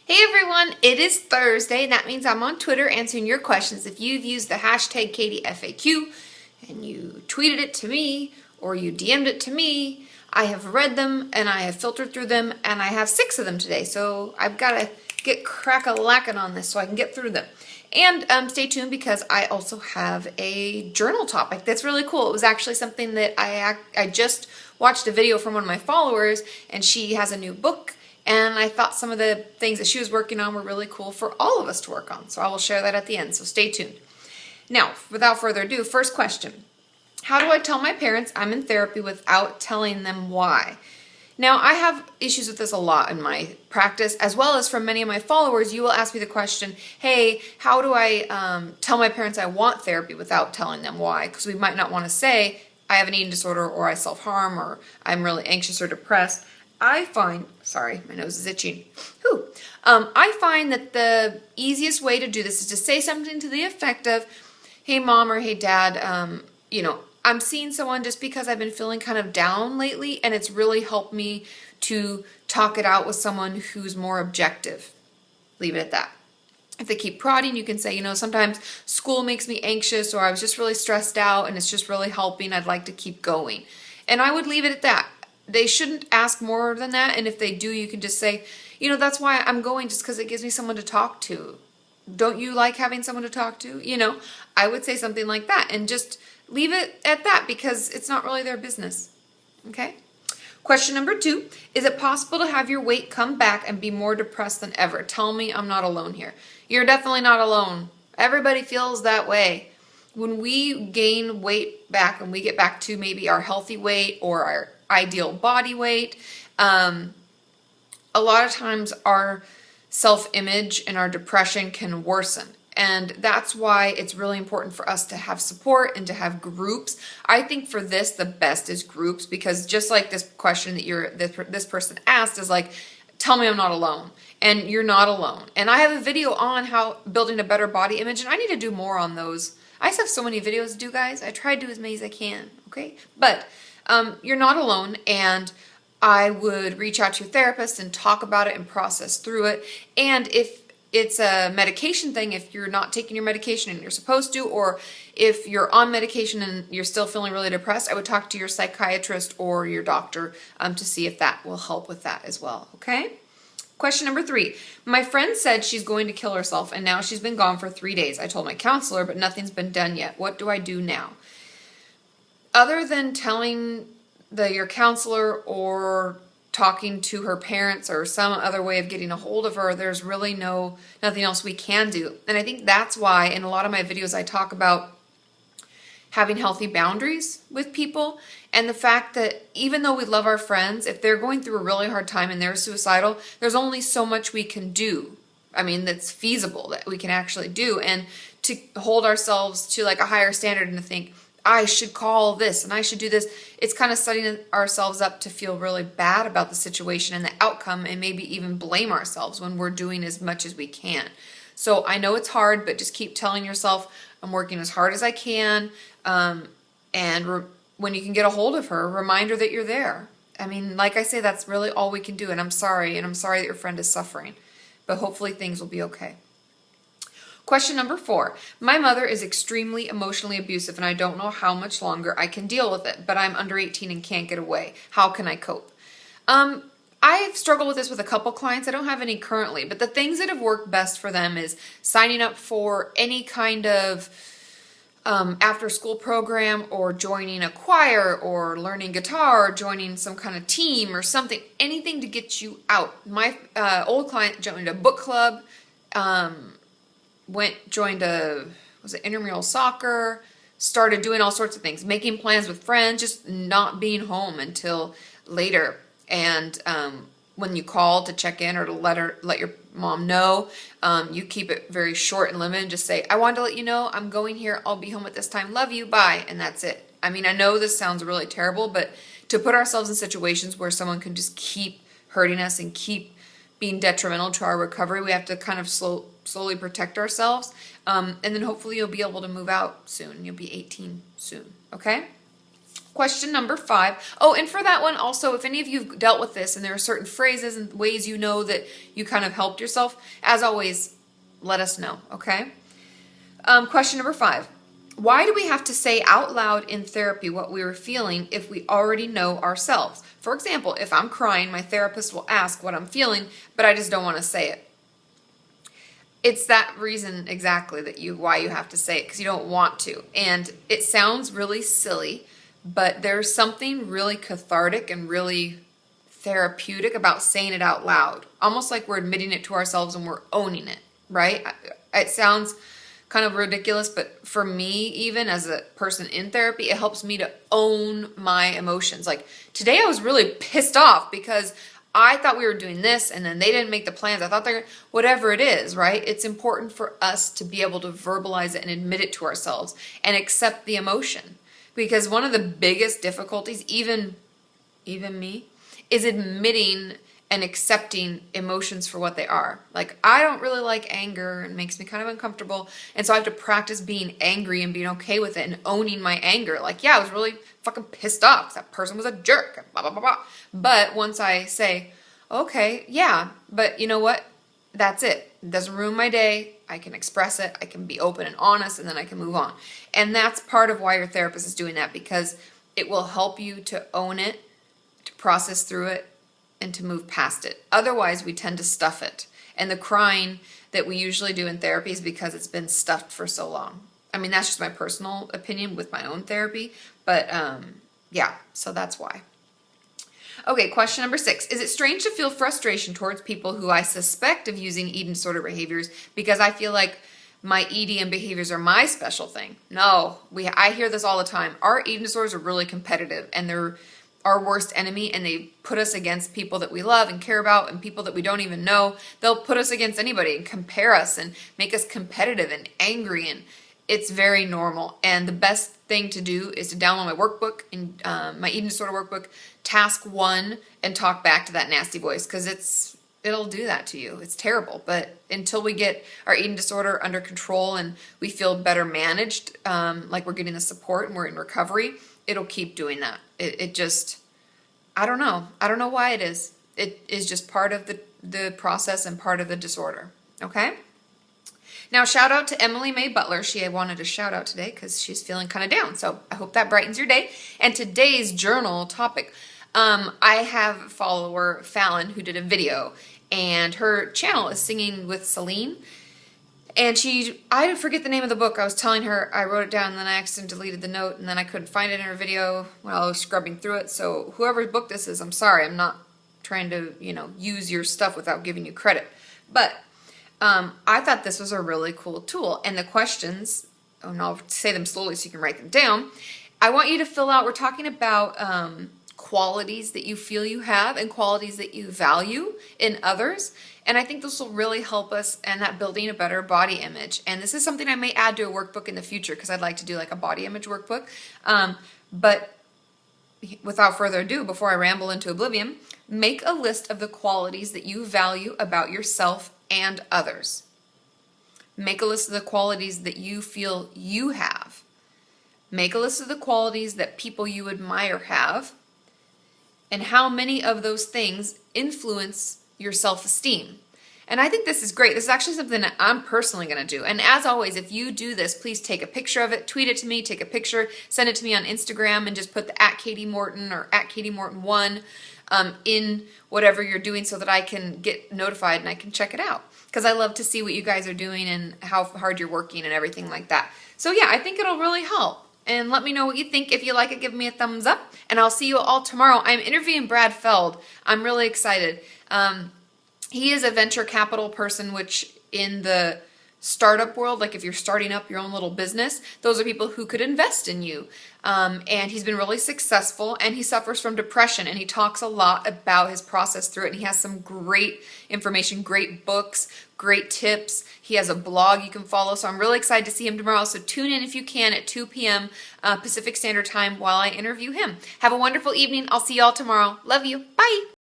Hey everyone, it is Thursday, and that means I'm on Twitter answering your questions. If you've used the hashtag KatieFAQ and you tweeted it to me or you DM'd it to me, I have read them and I have filtered through them, and I have 6 of them today. So I've got to get crack-a-lackin' on this so I can get through them. And stay tuned because I also have a journal topic that's really cool. It was actually something that I just watched a video from one of my followers, and she has a new book. And I thought some of the things that she was working on were really cool for all of us to work on. So I will share that at the end, so stay tuned. Now, without further ado, first question. How do I tell my parents I'm in therapy without telling them why? Now, I have issues with this a lot in my practice, as well as from many of my followers. You will ask me the question, hey, how do I tell my parents I want therapy without telling them why? Because we might not want to say, I have an eating disorder, or I self-harm, or I'm really anxious or depressed. I find, sorry, my nose is itching. I find that the easiest way to do this is to say something to the effect of, hey mom or hey dad, I'm seeing someone just because I've been feeling kind of down lately, and it's really helped me to talk it out with someone who's more objective. Leave it at that. If they keep prodding, you can say, sometimes school makes me anxious, or I was just really stressed out and it's just really helping. I'd like to keep going. And I would leave it at that. They shouldn't ask more than that, and if they do, you can just say, that's why I'm going, just because it gives me someone to talk to. Don't you like having someone to talk to? I would say something like that, and just leave it at that, because it's not really their business. Okay? Question number 2, is it possible to have your weight come back and be more depressed than ever? Tell me I'm not alone here. You're definitely not alone. Everybody feels that way. When we gain weight back and we get back to maybe our healthy weight or our ideal body weight, a lot of times our self-image and our depression can worsen. And that's why it's really important for us to have support and to have groups. I think for this, the best is groups, because just like this question that this person asked is like, tell me I'm not alone. And you're not alone. And I have a video on how building a better body image, and I need to do more on those. I just have so many videos to do, guys. I try to do as many as I can, okay? But you're not alone, and I would reach out to your therapist and talk about it and process through it. And if it's a medication thing, if you're not taking your medication and you're supposed to, or if you're on medication and you're still feeling really depressed, I would talk to your psychiatrist or your doctor to see if that will help with that as well, okay? Question number 3. My friend said she's going to kill herself, and now she's been gone for 3 days. I told my counselor, but nothing's been done yet. What do I do now? Other than telling your counselor or talking to her parents or some other way of getting a hold of her, there's really nothing else we can do. And I think that's why in a lot of my videos I talk about having healthy boundaries with people, and the fact that even though we love our friends, if they're going through a really hard time and they're suicidal, there's only so much we can do. I mean, that's feasible, that we can actually do. And to hold ourselves to like a higher standard and to think, I should call this and I should do this, it's kind of setting ourselves up to feel really bad about the situation and the outcome, and maybe even blame ourselves when we're doing as much as we can. So I know it's hard, but just keep telling yourself, I'm working as hard as I can. When you can get a hold of her, remind her that you're there. I mean, like I say, that's really all we can do. And I'm sorry that your friend is suffering. But hopefully things will be okay. Question number 4. My mother is extremely emotionally abusive, and I don't know how much longer I can deal with it, but I'm under 18 and can't get away. How can I cope? I've struggled with this with a couple clients. I don't have any currently, but the things that have worked best for them is signing up for any kind of after-school program, or joining a choir, or learning guitar, or joining some kind of team or something, anything to get you out. My old client joined a book club, joined intramural soccer, started doing all sorts of things, making plans with friends, just not being home until later. And when you call to check in or to let your mom know, you keep it very short and limited. Just say, I wanted to let you know I'm going here. I'll be home at this time. Love you. Bye. And that's it. I mean, I know this sounds really terrible, but to put ourselves in situations where someone can just keep hurting us and keep being detrimental to our recovery, we have to kind of slowly protect ourselves. And then hopefully you'll be able to move out soon. You'll be 18 soon. Okay? Question number 5. Oh, and for that one also, if any of you have dealt with this and there are certain phrases and ways you know that you kind of helped yourself, as always, let us know, okay? Question number 5. Why do we have to say out loud in therapy what we were feeling if we already know ourselves? For example, if I'm crying, my therapist will ask what I'm feeling, but I just don't want to say it. It's that reason exactly why you have to say it, because you don't want to. And it sounds really silly, but there's something really cathartic and really therapeutic about saying it out loud. Almost like we're admitting it to ourselves and we're owning it, right? It sounds kind of ridiculous, but for me, even as a person in therapy, it helps me to own my emotions. Like today I was really pissed off because I thought we were doing this and then they didn't make the plans. I thought whatever it is, right? It's important for us to be able to verbalize it and admit it to ourselves and accept the emotion. Because one of the biggest difficulties, even me, is admitting and accepting emotions for what they are. Like, I don't really like anger. It makes me kind of uncomfortable. And so I have to practice being angry and being okay with it and owning my anger. Like, yeah, I was really fucking pissed off because that person was a jerk, blah, blah, blah, blah. But once I say, okay, yeah, but you know what? That's it. It doesn't ruin my day. I can express it. I can be open and honest, and then I can move on. And that's part of why your therapist is doing that, because it will help you to own it, to process through it, and to move past it. Otherwise, we tend to stuff it. And the crying that we usually do in therapy is because it's been stuffed for so long. I mean, that's just my personal opinion with my own therapy. But yeah, so that's why. Okay, question number 6. Is it strange to feel frustration towards people who I suspect of using eating disorder behaviors because I feel like my EDM behaviors are my special thing? No, I hear this all the time. Our eating disorders are really competitive and they're our worst enemy, and they put us against people that we love and care about and people that we don't even know. They'll put us against anybody and compare us and make us competitive and angry, and it's very normal. And the best thing to do is to download my workbook, and my eating disorder workbook, task 1, and talk back to that nasty voice, because it'll do that to you. It's terrible. But until we get our eating disorder under control and we feel better managed, like we're getting the support and we're in recovery, it'll keep doing that. It just, I don't know. I don't know why it is. It is just part of the process and part of the disorder. Okay? Now, shout out to Emily Mae Butler. She wanted a shout out today because she's feeling kind of down. So I hope that brightens your day. And today's journal topic, I have a follower, Fallon, who did a video. And her channel is Singing with Celine. And I forget the name of the book. I was telling her, I wrote it down, and then I accidentally deleted the note, and then I couldn't find it in her video while I was scrubbing through it. So whoever's book this is, I'm sorry. I'm not trying to, use your stuff without giving you credit. But I thought this was a really cool tool. And the questions, and I'll say them slowly so you can write them down. I want you to fill out, we're talking about qualities that you feel you have and qualities that you value in others. And I think this will really help us in that building a better body image. And this is something I may add to a workbook in the future, because I'd like to do like a body image workbook. But without further ado, before I ramble into oblivion, make a list of the qualities that you value about yourself and others. Make a list of the qualities that you feel you have. Make a list of the qualities that people you admire have, and how many of those things influence your self-esteem. And I think this is great. This is actually something that I'm personally going to do. And as always, if you do this, please take a picture of it, tweet it to me, take a picture, send it to me on Instagram, and just put the @KatieMorton or @KatieMorton1 in whatever you're doing so that I can get notified and I can check it out. Because I love to see what you guys are doing and how hard you're working and everything like that. So yeah, I think it'll really help. And let me know what you think. If you like it, give me a thumbs up. And I'll see you all tomorrow. I'm interviewing Brad Feld. I'm really excited. He is a venture capital person, which in the startup world, like if you're starting up your own little business, those are people who could invest in you. And he's been really successful, and he suffers from depression, and he talks a lot about his process through it. And he has some great information, great books, great tips. He has a blog you can follow. So I'm really excited to see him tomorrow. So tune in if you can at 2 p.m. Pacific Standard Time while I interview him. Have a wonderful evening. I'll see you all tomorrow. Love you. Bye.